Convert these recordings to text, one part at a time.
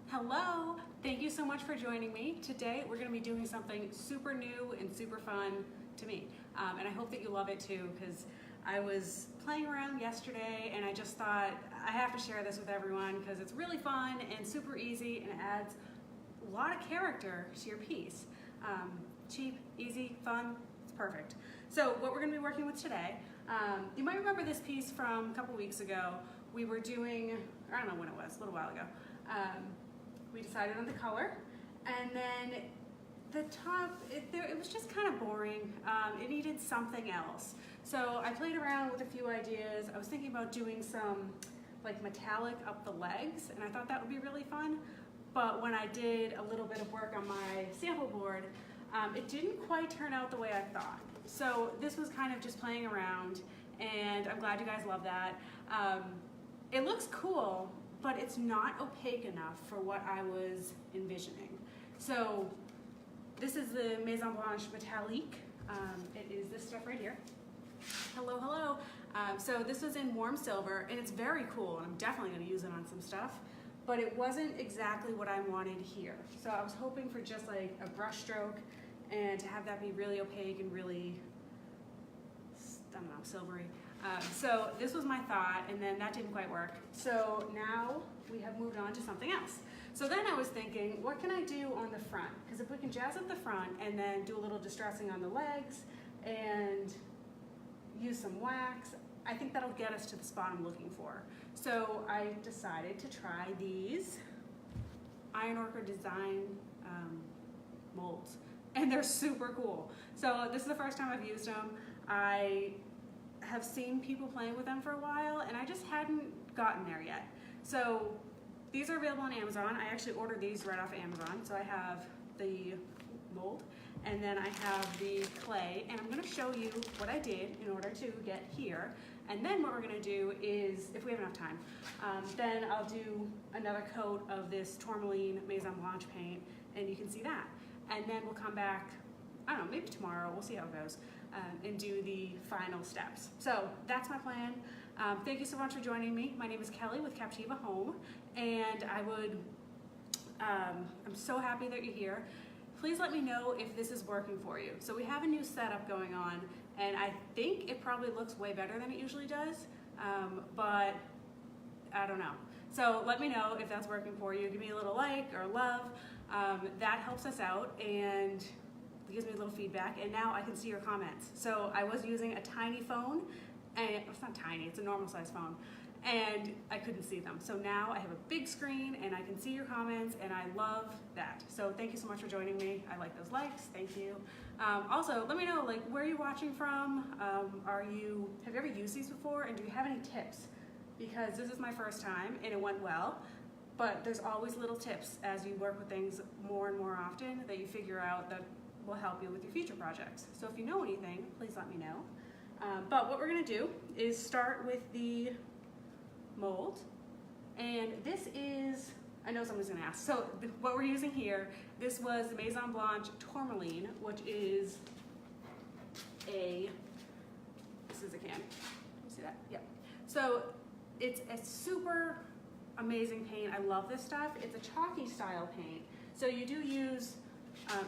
Hello, thank you so much for joining me. Today we're going to be doing something super new and super fun to me. And I hope that you love it too, because I was playing around yesterday and I just thought I have to share this with everyone because it's really fun and super easy and it adds a lot of character to your piece. Cheap, easy, fun, it's perfect. So what we're going to be working with today, you might remember this piece from a couple weeks ago. We were doing, I don't know when it was, a little while ago. We decided on the color, and then the top, it was just kind of boring. It needed something else. So I played around with a few ideas. I was thinking about doing some like metallic up the legs, and I thought that would be really fun. But when I did a little bit of work on my sample board, it didn't quite turn out the way I thought. So this was kind of just playing around, and I'm glad you guys love that. It looks cool, but it's not opaque enough for what I was envisioning. So this is the Maison Blanche Metallique. It is this stuff right here. Hello, hello. So this was in warm silver, and it's very cool, and I'm definitely gonna use it on some stuff, but it wasn't exactly what I wanted here. So I was hoping for just like a brush stroke and to have that be really opaque and really, I don't know, silvery. So this was my thought, and then that didn't quite work. So now we have moved on to something else. So then I was thinking, what can I do on the front? Because if we can jazz up the front and then do a little distressing on the legs and use some wax, I think that'll get us to the spot I'm looking for. So I decided to try these Iron Orchid Design molds, and they're super cool. So this is the first time I've used them. I have seen people playing with them for a while, and I just hadn't gotten there yet. So these are available on Amazon. I actually ordered these right off Amazon. So I have the mold, and then I have the clay, and I'm gonna show you what I did in order to get here. And then what we're gonna do is, if we have enough time, then I'll do another coat of this Tourmaline Maison Blanche paint, and you can see that. And then we'll come back, I don't know, maybe tomorrow, we'll see how it goes, and do the final steps. So that's my plan. Thank you so much for joining me. My name is Kelly with Captiva Home, and I'm so happy that you're here. Please let me know if this is working for you. So we have a new setup going on, and I think it probably looks way better than it usually does, but I don't know. So let me know if that's working for you. Give me a little like or love. That helps us out and gives me a little feedback, and now I can see your comments. So I was using a tiny phone, and it's not tiny, it's a normal size phone, and I couldn't see them. So now I have a big screen and I can see your comments, and I love that. So thank you so much for joining me. I like those likes, thank you. Also, let me know like where you're watching from. Have you ever used these before, and do you have any tips? Because this is my first time and it went well, but there's always little tips as you work with things more and more often that you figure out that will help you with your future projects. So if you know anything, please let me know. But what we're gonna do is start with the mold. And this is, I know someone's gonna ask, so what we're using here, this was the Maison Blanche Tourmaline, which is this is a can. You see that? Yep. So it's a super amazing paint. I love this stuff. It's a chalky style paint. So you do use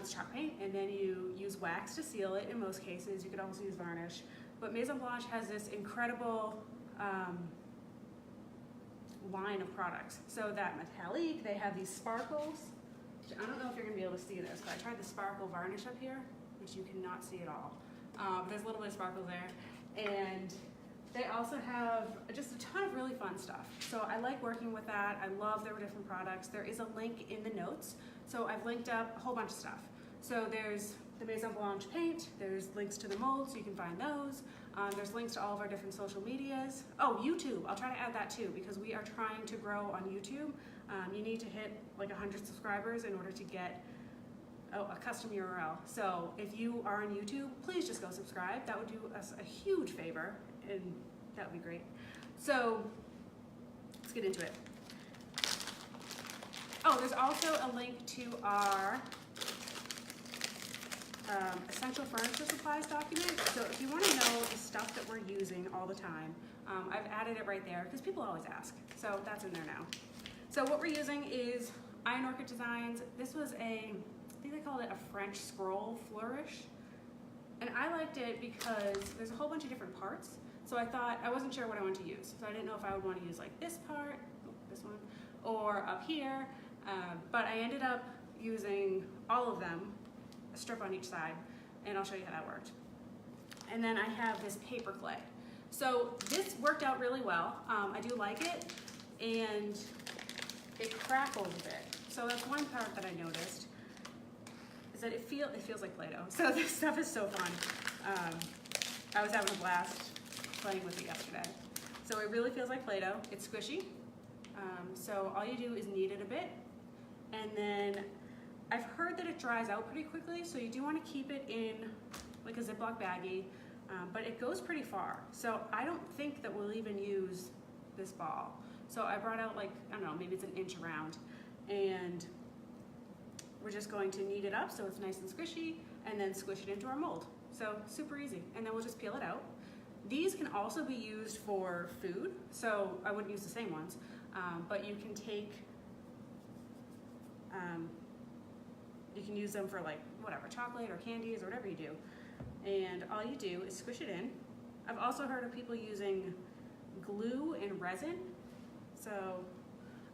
it's chalk paint, and then you use wax to seal it in most cases. You could also use varnish. But Maison Blanche has this incredible line of products. So that Metallique, they have these sparkles. I don't know if you're gonna be able to see this, but I tried the sparkle varnish up here, which you cannot see at all. There's a little bit of sparkle there. And they also have just a ton of really fun stuff. So I like working with that. I love their different products. There is a link in the notes. So I've linked up a whole bunch of stuff. So there's the Maison Blanche paint, there's links to the molds, you can find those. There's links to all of our different social medias. Oh, YouTube, I'll try to add that too, because we are trying to grow on YouTube. You need to hit like 100 subscribers in order to get a custom URL. So if you are on YouTube, please just go subscribe. That would do us a huge favor, and that would be great. So let's get into it. Oh, there's also a link to our essential furniture supplies document. So if you want to know the stuff that we're using all the time, I've added it right there because people always ask. So that's in there now. So what we're using is Iron Orchid Designs. This was I think they called it a French scroll flourish. And I liked it because there's a whole bunch of different parts. So I thought, I wasn't sure what I wanted to use. So I didn't know if I would want to use like this part, this one, or up here. But I ended up using all of them, a strip on each side, and I'll show you how that worked. And then I have this paper clay. So this worked out really well. I do like it, and it crackles a bit. So that's one part that I noticed, is that it feels like Play-Doh. So this stuff is so fun. I was having a blast playing with it yesterday. So it really feels like Play-Doh. It's squishy. So all you do is knead it a bit, and then I've heard that it dries out pretty quickly, so you do want to keep it in like a Ziploc baggie, but it goes pretty far. So I don't think that we'll even use this ball. So I brought out like, I don't know, maybe it's an inch around, and we're just going to knead it up so it's nice and squishy, and then squish it into our mold. So super easy, and then we'll just peel it out. These can also be used for food, so I wouldn't use the same ones, but you can take, you can use them for like whatever, chocolate or candies or whatever you do. And all you do is squish it in. I've also heard of people using glue and resin. So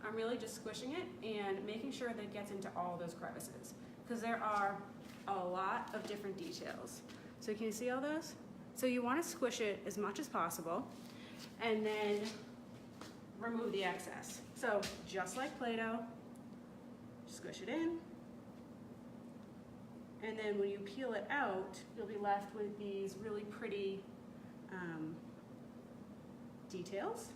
I'm really just squishing it and making sure that it gets into all those crevices, because there are a lot of different details. So can you see all those? So you want to squish it as much as possible and then remove the excess. So just like Play-Doh, squish it in. And then when you peel it out, you'll be left with these really pretty details.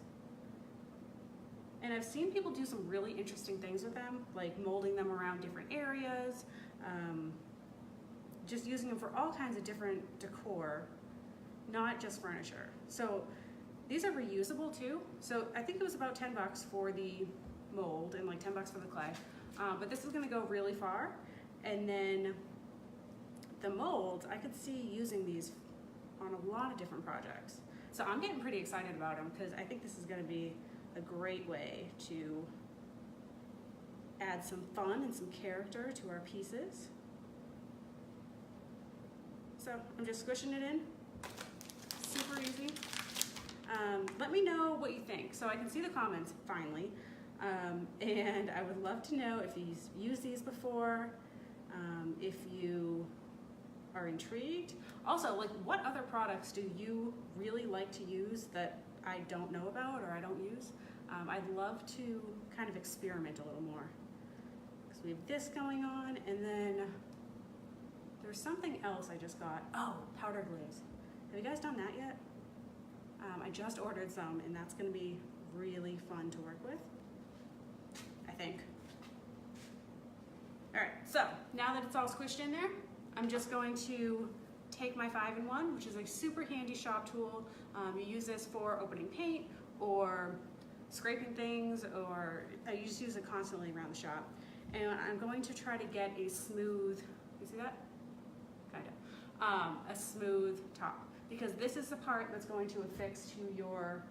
And I've seen people do some really interesting things with them, like molding them around different areas, just using them for all kinds of different decor, not just furniture. So these are reusable too. So I think it was about 10 bucks for the mold and like 10 bucks for the clay. But this is gonna go really far. And then the molds, I could see using these on a lot of different projects. So I'm getting pretty excited about them because I think this is gonna be a great way to add some fun and some character to our pieces. So I'm just squishing it in, super easy. Let me know what you think so I can see the comments finally. And I would love to know if you've used these before, if you are intrigued. Also, like, what other products do you really like to use that I don't know about or I don't use? I'd love to kind of experiment a little more. So we have this going on, and then there's something else I just got. Oh, powder glaze. Have you guys done that yet? I just ordered some, and that's gonna be really fun to work with, I think. All right, so now that it's all squished in there, I'm just going to take my 5-in-1, which is a super handy shop tool. You use this for opening paint or scraping things, or I just use it constantly around the shop. And I'm going to try to get a smooth, you see that? Kind of. A smooth top, because this is the part that's going to affix to your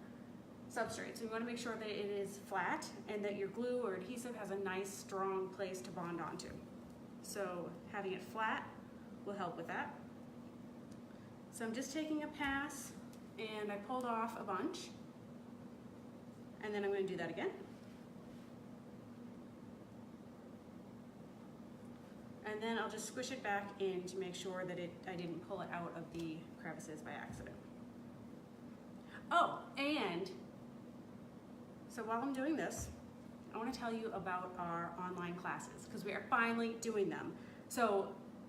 substrate. So you want to make sure that it is flat and that your glue or adhesive has a nice strong place to bond onto. So having it flat will help with that. So I'm just taking a pass, and I pulled off a bunch, and then I'm going to do that again. And then I'll just squish it back in to make sure that I didn't pull it out of the crevices by accident. Oh, and so while I'm doing this, I want to tell you about our online classes, because we are finally doing them. So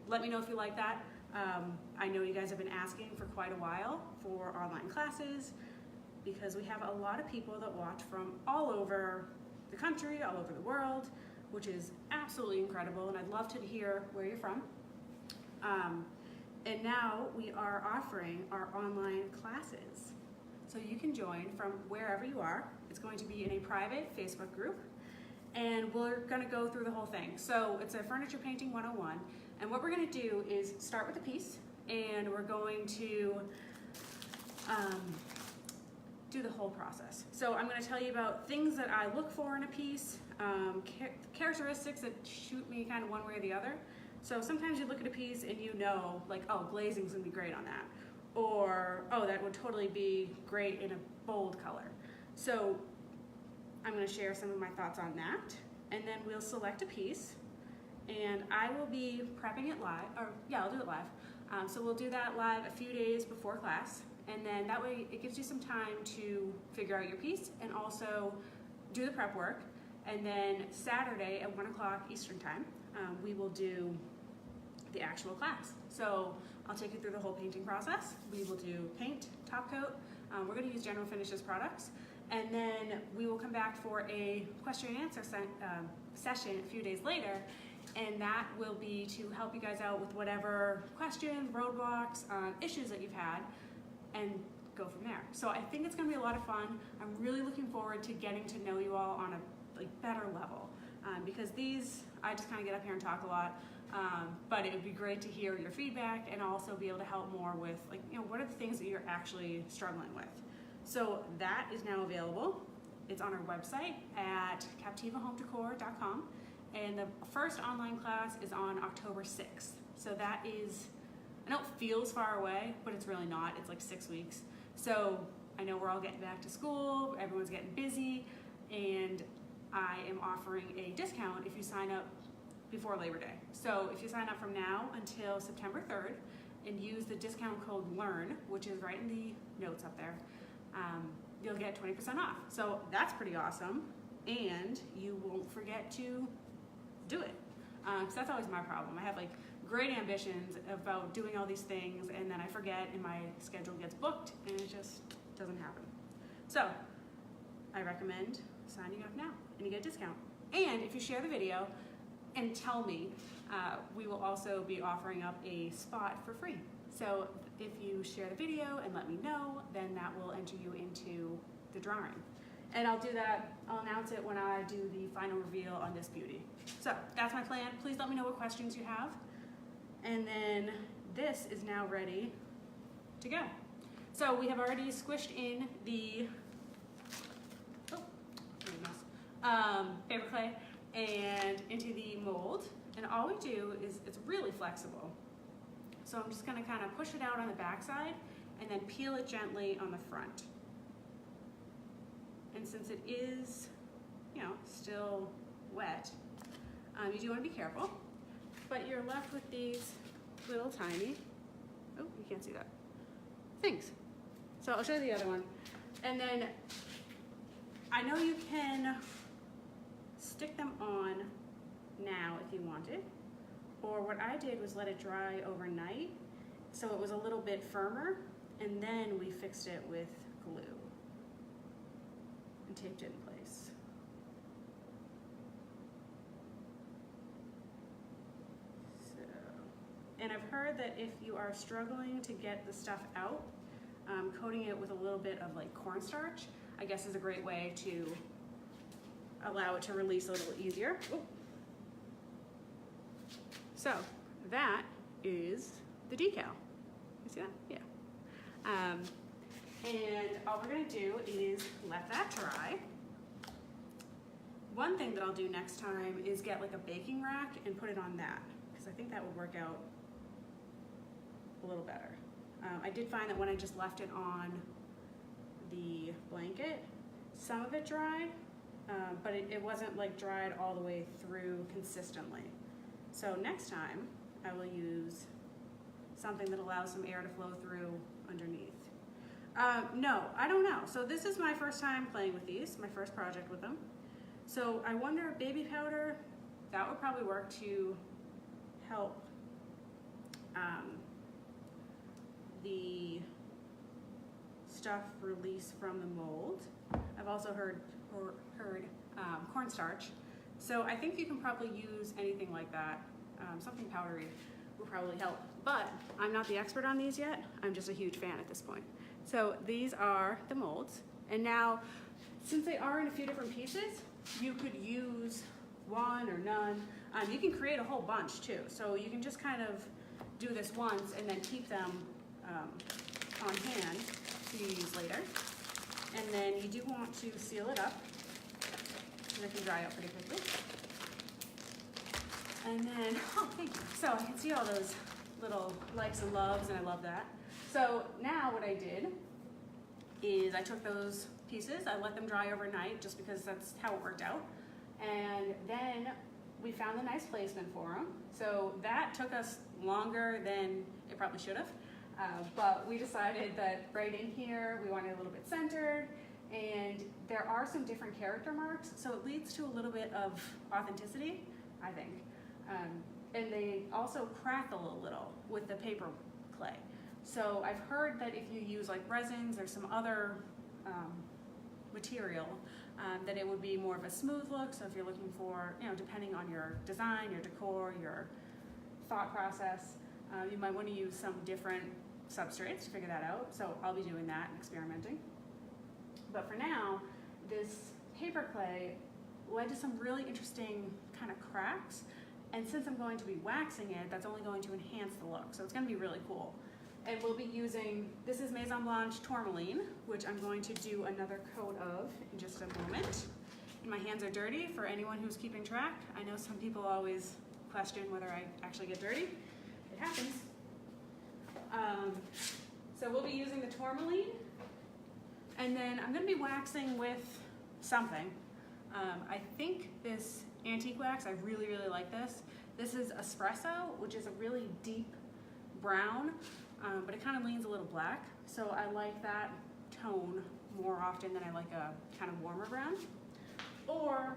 let me know if you like that. I know you guys have been asking for quite a while for online classes, because we have a lot of people that watch from all over the country, all over the world, which is absolutely incredible, and I'd love to hear where you're from. And now we are offering our online classes. So you can join from wherever you are. It's going to be in a private Facebook group, and we're gonna go through the whole thing. So it's a furniture painting 101, and what we're gonna do is start with a piece, and we're going to do the whole process. So I'm going to tell you about things that I look for in a piece, characteristics that shoot me kind of one way or the other. So sometimes you look at a piece and you know, like, oh, glazing's going to be great on that. Or, oh, that would totally be great in a bold color. So I'm going to share some of my thoughts on that, and then we'll select a piece, and I will be prepping it live, or yeah, I'll do it live. So we'll do that live a few days before class, and then that way it gives you some time to figure out your piece and also do the prep work. And then Saturday at 1 o'clock Eastern time, we will do the actual class. So I'll take you through the whole painting process. We will do paint, top coat. We're going to use General Finishes products. And then we will come back for a question and answer session a few days later. And that will be to help you guys out with whatever questions, roadblocks, issues that you've had, and go from there. So I think it's going to be a lot of fun. I'm really looking forward to getting to know you all on a better level, because these, I just kind of get up here and talk a lot. But it would be great to hear your feedback and also be able to help more with, like, you know, what are the things that you're actually struggling with. So that is now available. It's on our website at captivahomedecor.com, and the first online class is on October 6th. So that is, I know it feels far away, but it's really not. It's like 6 weeks. So I know we're all getting back to school, everyone's getting busy, and I am offering a discount if you sign up before Labor Day. So if you sign up from now until September 3rd and use the discount code LEARN, which is right in the notes up there, you'll get 20% off. So that's pretty awesome, and you won't forget to do it. Because that's always my problem. I have like great ambitions about doing all these things, and then I forget and my schedule gets booked and it just doesn't happen. So I recommend signing up now and you get a discount. And if you share the video and tell me, we will also be offering up a spot for free. So if you share the video and let me know, then that will enter you into the drawing. And I'll do that, I'll announce it when I do the final reveal on this beauty. So that's my plan. Please let me know what questions you have. And then this is now ready to go. So we have already squished in the paper clay and into the mold. And all we do is, it's really flexible. So I'm just gonna kind of push it out on the back side and then peel it gently on the front. And since it is, you know, still wet, you do want to be careful, but you're left with these little tiny, oh, you can't see that, things. So I'll show you the other one. And then I know you can stick them on now if you wanted, or what I did was let it dry overnight so it was a little bit firmer, and then we fixed it with glue and taped it in place. So, and I've heard that if you are struggling to get the stuff out, coating it with a little bit of like cornstarch, I guess, is a great way to allow it to release a little easier. Ooh. So that is the decal. You see that? Yeah. And all we're going to do is let that dry. One thing that I'll do next time is get like a baking rack and put it on that, because I think that would work out a little better. I did find that when I just left it on the blanket, some of it dried, but it wasn't like dried all the way through consistently. So next time I will use something that allows some air to flow through underneath. No, I don't know. So this is my first time playing with these, my first project with them. So I wonder, baby powder, that would probably work to help the stuff release from the mold. I've also heard cornstarch. So I think you can probably use anything like that. Something powdery will probably help. But I'm not the expert on these yet. I'm just a huge fan at this point. So these are the molds. And now, since they are in a few different pieces, you could use one or none. You can create a whole bunch too. So you can just kind of do this once and then keep them on hand to use later. And then you do want to seal it up, so it can dry out pretty quickly. And then, oh, thank you. So I can see all those little likes and loves, and I love that. So now what I did is I took those pieces, I let them dry overnight just because that's how it worked out. And then we found a nice placement for them. So that took us longer than it probably should have. But we decided that right in here, we wanted a little bit centered, and there are some different character marks, so it leads to a little bit of authenticity, I think. And they also crackle a little with the paper clay. So I've heard that if you use like resins or some other material, that it would be more of a smooth look. So if you're looking for, you know, depending on your design, your decor, your thought process, you might want to use some different substrates to figure that out. So I'll be doing that and experimenting. But for now, this paper clay led to some really interesting kind of cracks. And since I'm going to be waxing it, that's only going to enhance the look. So it's going to be really cool. And we'll be using, this is Maison Blanche Tourmaline, which I'm going to do another coat of in just a moment. And my hands are dirty for anyone who's keeping track. I know some people always question whether I actually get dirty. It happens. So we'll be using the tourmaline, and then I'm going to be waxing with something. I think this antique wax, I really, really like this. This is espresso, which is a really deep brown, but it kind of leans a little black. So I like that tone more often than I like a kind of warmer brown. Or,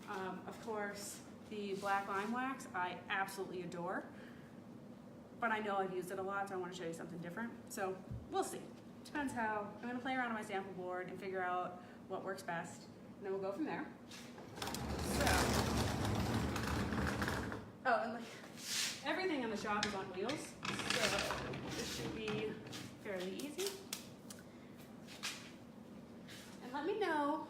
of course, the black lime wax I absolutely adore. But I know I've used it a lot, so I want to show you something different. So we'll see. Depends how. I'm going to play around on my sample board and figure out what works best, and then we'll go from there. So, oh, and like everything in the shop is on wheels, so this should be fairly easy. And let me know.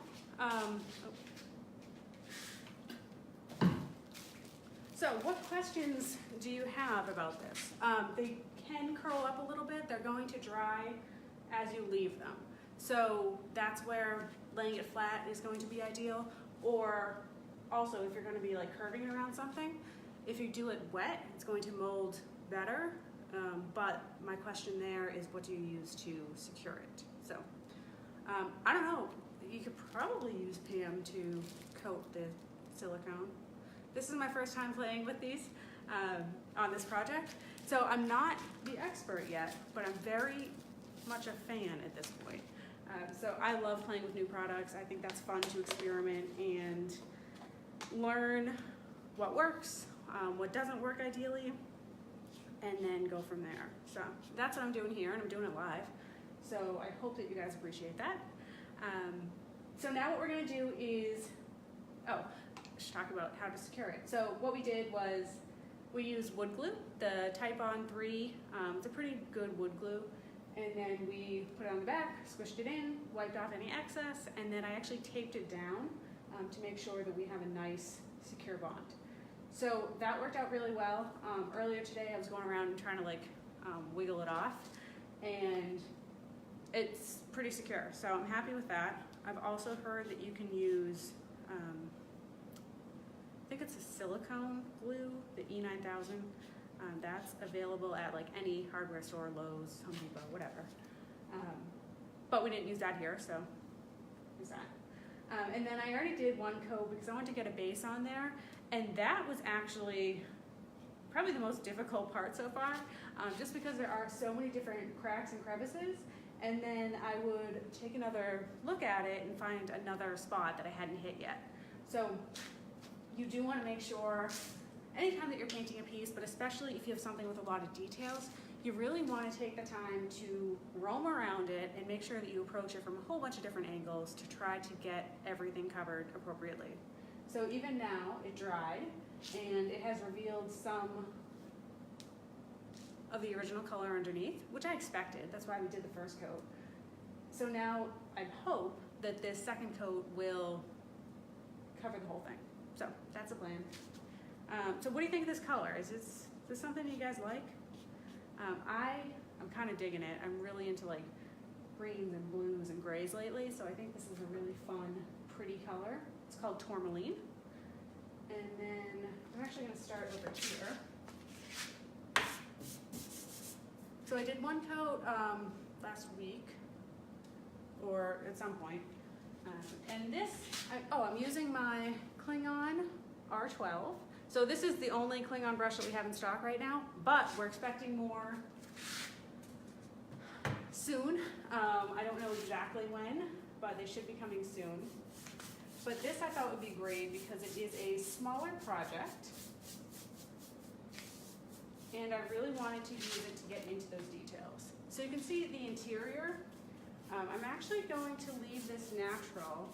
So what questions do you have about this? They can curl up a little bit. They're going to dry as you leave them. So that's where laying it flat is going to be ideal. Or also if you're going to be like curving around something, if you do it wet, it's going to mold better. But my question there is, what do you use to secure it? So I don't know. You could probably use Pam to coat the silicone. This is my first time playing with these on this project. So I'm not the expert yet, but I'm very much a fan at this point. So I love playing with new products. I think that's fun to experiment and learn what works, what doesn't work ideally, and then go from there. So that's what I'm doing here, and I'm doing it live. So I hope that you guys appreciate that. So now what we're gonna do is, I should talk about how to secure it. So what we did was we used wood glue, the Type On 3. It's a pretty good wood glue. And then we put it on the back, squished it in, wiped off any excess, and then I actually taped it down to make sure that we have a nice, secure bond. So that worked out really well. Earlier today I was going around and trying to wiggle it off, and it's pretty secure. So I'm happy with that. I've also heard that you can use I think it's a silicone glue, the E9000. That's available at like any hardware store, Lowe's, Home Depot, whatever. But we didn't use that here, so use that. And then I already did one coat because I wanted to get a base on there, and that was actually probably the most difficult part so far, just because there are so many different cracks and crevices. And then I would take another look at it and find another spot that I hadn't hit yet. So you do want to make sure, anytime that you're painting a piece, but especially if you have something with a lot of details, you really want to take the time to roam around it and make sure that you approach it from a whole bunch of different angles to try to get everything covered appropriately. So even now, it dried, and it has revealed some of the original color underneath, which I expected. That's why we did the first coat. So now I hope that this second coat will cover the whole thing. So that's the plan. So what do you think of this color? Is this something you guys like? I'm kind of digging it. I'm really into like greens and blues and grays lately, so I think this is a really fun, pretty color. It's called Tourmaline. And then I'm actually going to start over here. So I did one coat last week, or at some point. And this, I'm using my Klingon R12. So this is the only Klingon brush that we have in stock right now, but we're expecting more soon. I don't know exactly when, but they should be coming soon. But this I thought would be great because it is a smaller project, and I really wanted to use it to get into those details. So you can see the interior. I'm actually going to leave this natural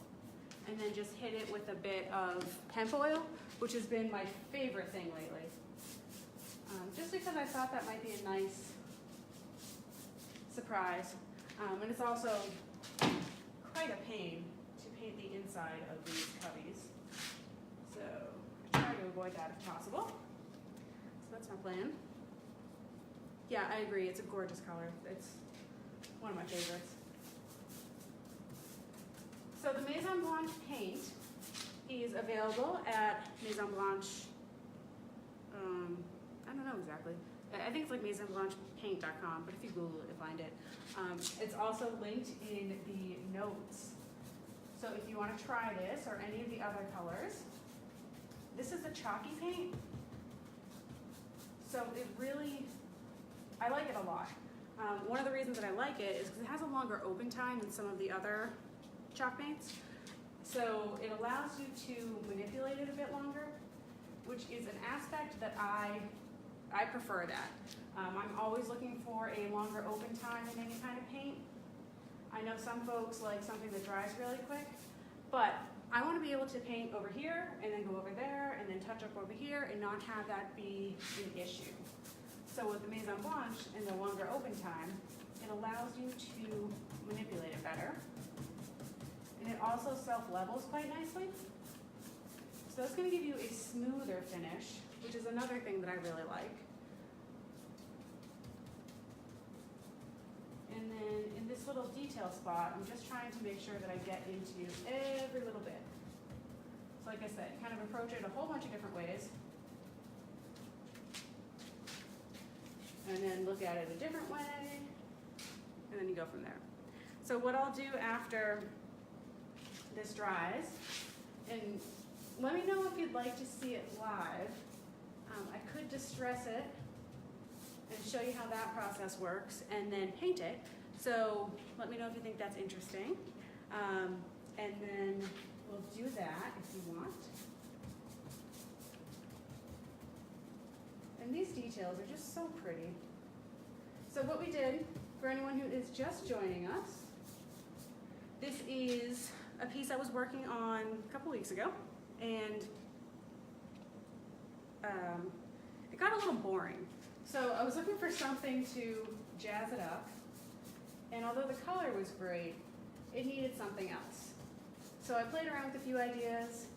and then just hit it with a bit of hemp oil, which has been my favorite thing lately. Just because I thought that might be a nice surprise. And it's also quite a pain to paint the inside of these cubbies. So I try to avoid that if possible. So that's my plan. Yeah, I agree, it's a gorgeous color. It's one of my favorites. So the Maison Blanche paint is available at Maison Blanche, I don't know exactly. I think it's like maisonblanchepaint.com, but if you Google it, you'll find it. It's also linked in the notes. So if you want to try this or any of the other colors, this is a chalky paint. So it really, I like it a lot. One of the reasons that I like it is because it has a longer open time than some of the other chalk paints. So it allows you to manipulate it a bit longer, which is an aspect that I prefer that. I'm always looking for a longer open time in any kind of paint. I know some folks like something that dries really quick, but I want to be able to paint over here and then go over there and then touch up over here and not have that be an issue. So with the Maison Blanche and the longer open time, it allows you to manipulate it better. And it also self-levels quite nicely. So it's going to give you a smoother finish, which is another thing that I really like. And then in this little detail spot, I'm just trying to make sure that I get into every little bit. So like I said, kind of approach it a whole bunch of different ways. And then look at it a different way. And then you go from there. So what I'll do after this dries, and let me know if you'd like to see it live. I could distress it and show you how that process works and then paint it. So let me know if you think that's interesting. And then we'll do that if you want. And these details are just so pretty. So what we did, for anyone who is just joining us, this is a piece I was working on a couple weeks ago, and it got a little boring. So I was looking for something to jazz it up, and although the color was great, it needed something else. So I played around with a few ideas,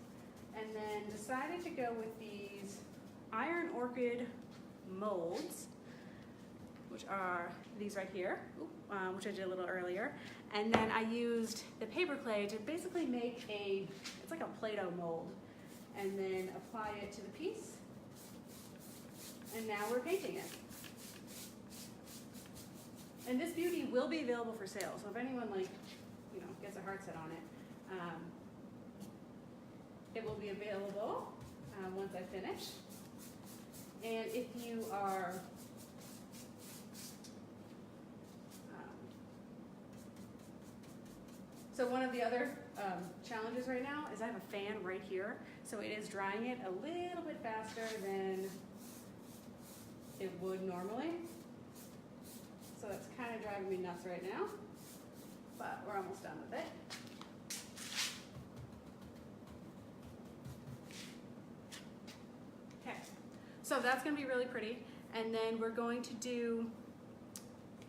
and then decided to go with these Iron Orchid molds, which are these right here, which I did a little earlier. And then I used the paper clay to basically make it's like a Play-Doh mold, and then apply it to the piece. And now we're painting it. And this beauty will be available for sale. So if anyone gets their heart set on it, it will be available once I finish. And if you are so one of the other challenges right now is I have a fan right here, so it is drying it a little bit faster than it would normally. So it's kind of driving me nuts right now, but we're almost done with it. Okay, so that's going to be really pretty, and then we're going to do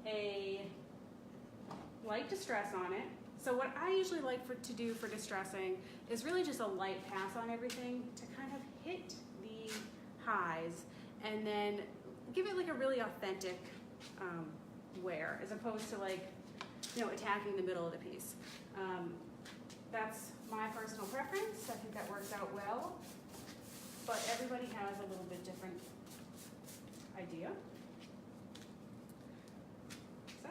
a light distress on it. So what I usually like to do for distressing is really just a light pass on everything to kind of hit the highs and then give it like a really authentic wear, as opposed to like attacking the middle of the piece. That's my personal preference. I think that works out well, but everybody has a little bit different idea. So,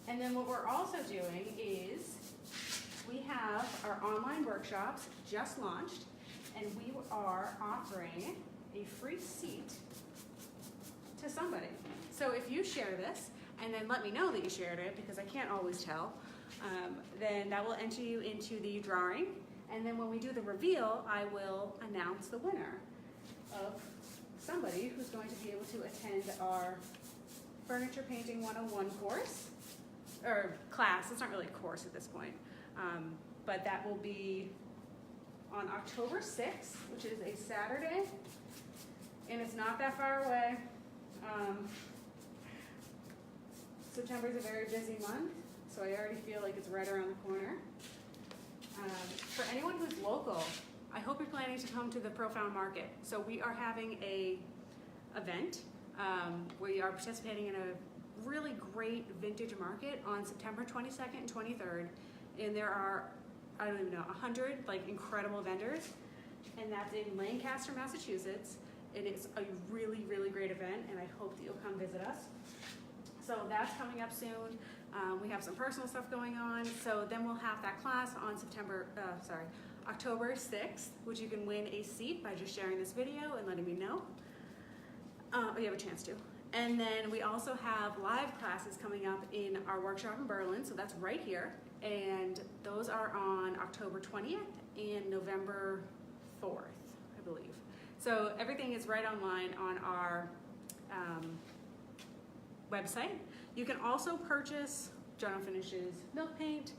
and then what we're also doing is we have our online workshops just launched, and we are offering a free seat to somebody. So if you share this and then let me know that you shared it, because I can't always tell, then that will enter you into the drawing. And then when we do the reveal, I will announce the winner of somebody who's going to be able to attend our Furniture Painting 101 course, or class. It's not really a course at this point, but that will be on October 6th, which is a Saturday, and it's not that far away. September is a very busy month, so I already feel like it's right around the corner. For anyone who's local, I hope you're planning to come to the Profound Market. So we are having a event. We are participating in a really great vintage market on September 22nd and 23rd, and there are, I don't even know, 100 like incredible vendors, and that's in Lancaster, Massachusetts. It is a really, really great event, and I hope that you'll come visit us. So that's coming up soon. We have some personal stuff going on. So then we'll have that class on October 6th, which you can win a seat by just sharing this video and letting me know. You have a chance to. And then we also have live classes coming up in our workshop in Berlin, so that's right here. And those are on October 20th and November 4th, I believe. So everything is right online on our website. You can also purchase Jono Finishes milk paint,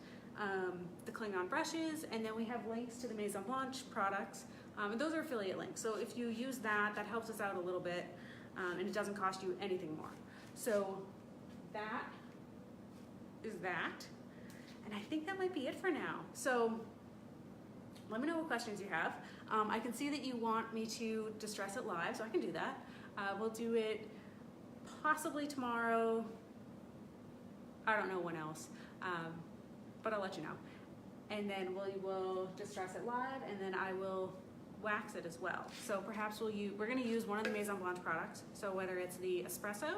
the Klingon brushes, and then we have links to the Maison Blanche products, and those are affiliate links. So if you use that, that helps us out a little bit, and it doesn't cost you anything more. So that is that, and I think that might be it for now. So let me know what questions you have. I can see that you want me to distress it live, so I can do that. We'll do it possibly tomorrow. I don't know when else, but I'll let you know. And then we will distress it live, and then I will wax it as well. So perhaps we're going to use one of the Maison Blanche products. So whether it's the espresso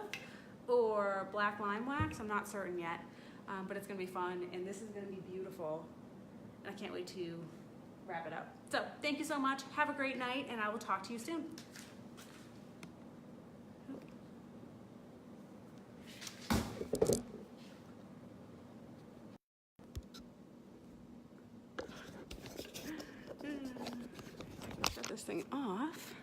or black lime wax, I'm not certain yet, but it's going to be fun, and this is going to be beautiful. And I can't wait to wrap it up. So thank you so much. Have a great night, and I will talk to you soon. Shut this thing off.